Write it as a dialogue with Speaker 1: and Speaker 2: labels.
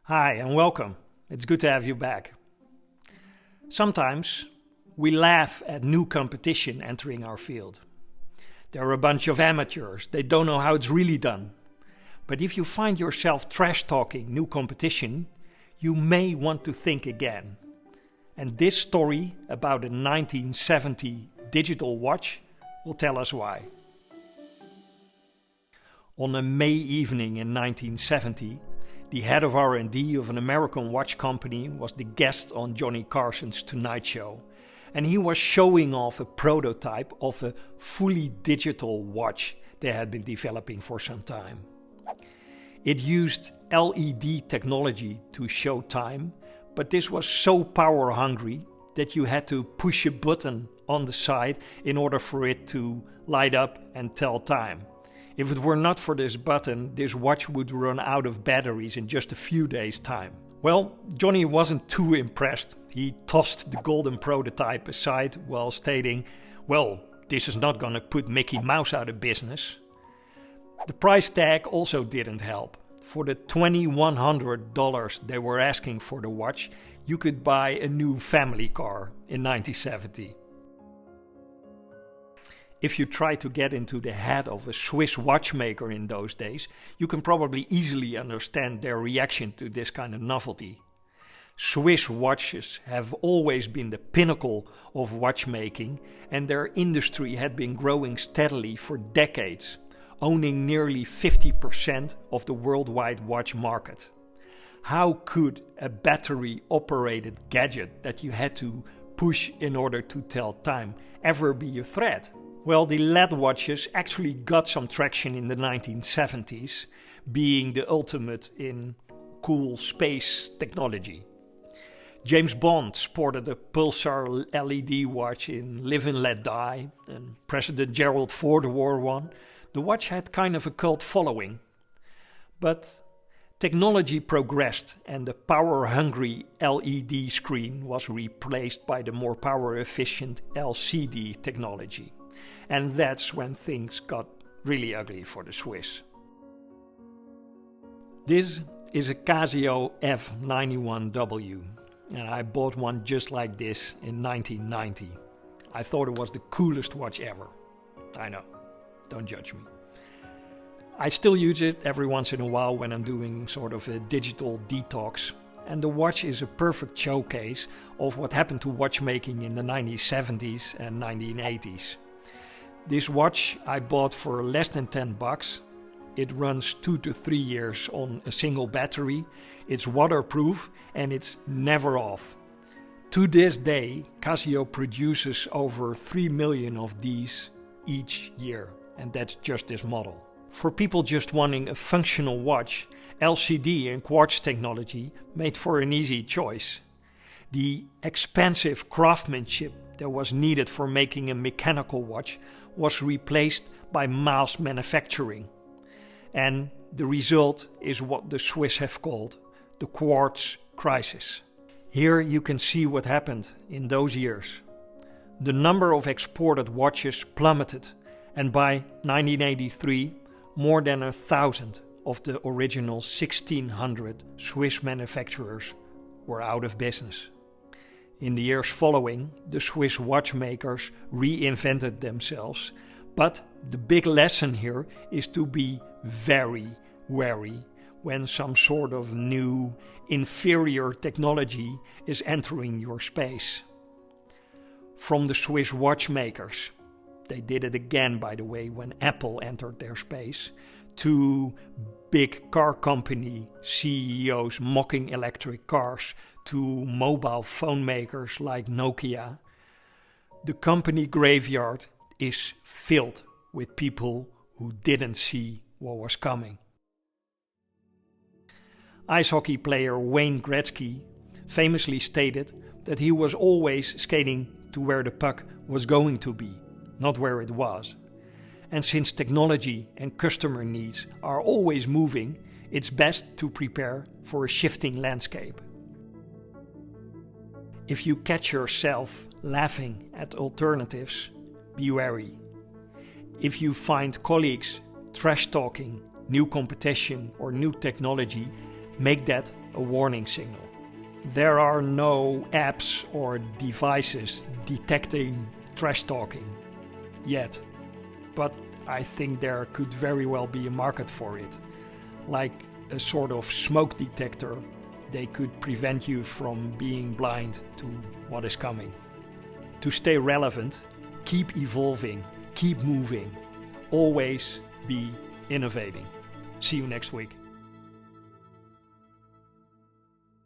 Speaker 1: Hi and welcome. It's good to have you back. Sometimes we laugh at new competition entering our field. They're a bunch of amateurs, they don't know how it's really done. But if you find yourself trash-talking new competition, you may want to think again. And this story about a 1970 digital watch will tell us why. On a May evening in 1970, the head of R&D of an American watch company was the guest on Johnny Carson's Tonight Show, and he was showing off a prototype of a fully digital watch they had been developing for some time. It used LED technology to show time, but this was so power hungry that you had to push a button on the side in order for it to light up and tell time. If it were not for this button, this watch would run out of batteries in just a few days' time. Well, Johnny wasn't too impressed. He tossed the golden prototype aside while stating, well, this is not gonna put Mickey Mouse out of business. The price tag also didn't help. For the $2,100 they were asking for the watch, you could buy a new family car in 1970. If you try to get into the head of a Swiss watchmaker in those days, you can probably easily understand their reaction to this kind of novelty. Swiss watches have always been the pinnacle of watchmaking, and their industry had been growing steadily for decades, owning nearly 50% of the worldwide watch market. How could a battery-operated gadget that you had to push in order to tell time ever be a threat? Well, the LED watches actually got some traction in the 1970s, being the ultimate in cool space technology. James Bond sported a pulsar LED watch in Live and Let Die, and President Gerald Ford wore one. The watch had kind of a cult following. But technology progressed and the power-hungry LED screen was replaced by the more power-efficient LCD technology. And that's when things got really ugly for the Swiss. This is a Casio F91W, and I bought one just like this in 1990. I thought it was the coolest watch ever. I know, don't judge me. I still use it every once in a while when I'm doing sort of a digital detox, and the watch is a perfect showcase of what happened to watchmaking in the 1970s and 1980s. This watch I bought for less than $10. It runs 2 to 3 years on a single battery, it's waterproof and it's never off. To this day, Casio produces over 3 million of these each year, and that's just this model. For people just wanting a functional watch, LCD and quartz technology made for an easy choice. The expensive craftsmanship that was needed for making a mechanical watch was replaced by mass manufacturing. And the result is what the Swiss have called the Quartz Crisis. Here you can see what happened in those years. The number of exported watches plummeted, and by 1983, more than 1,000 of the original 1,600 Swiss manufacturers were out of business. In the years following, the Swiss watchmakers reinvented themselves, but the big lesson here is to be very wary when some sort of new, inferior technology is entering your space. From the Swiss watchmakers, they did it again by the way when Apple entered their space, to big car company CEOs mocking electric cars, to mobile phone makers like Nokia. The company graveyard is filled with people who didn't see what was coming. Ice hockey player Wayne Gretzky famously stated that he was always skating to where the puck was going to be, not where it was. And since technology and customer needs are always moving, it's best to prepare for a shifting landscape. If you catch yourself laughing at alternatives, be wary. If you find colleagues trash talking new competition or new technology, Make that a warning signal. There are no apps or devices detecting trash talking yet, but I think there could very well be a market for it. Like a sort of smoke detector, they could prevent you from being blind to what is coming. To stay relevant, keep evolving, keep moving, always be innovating. See you next week.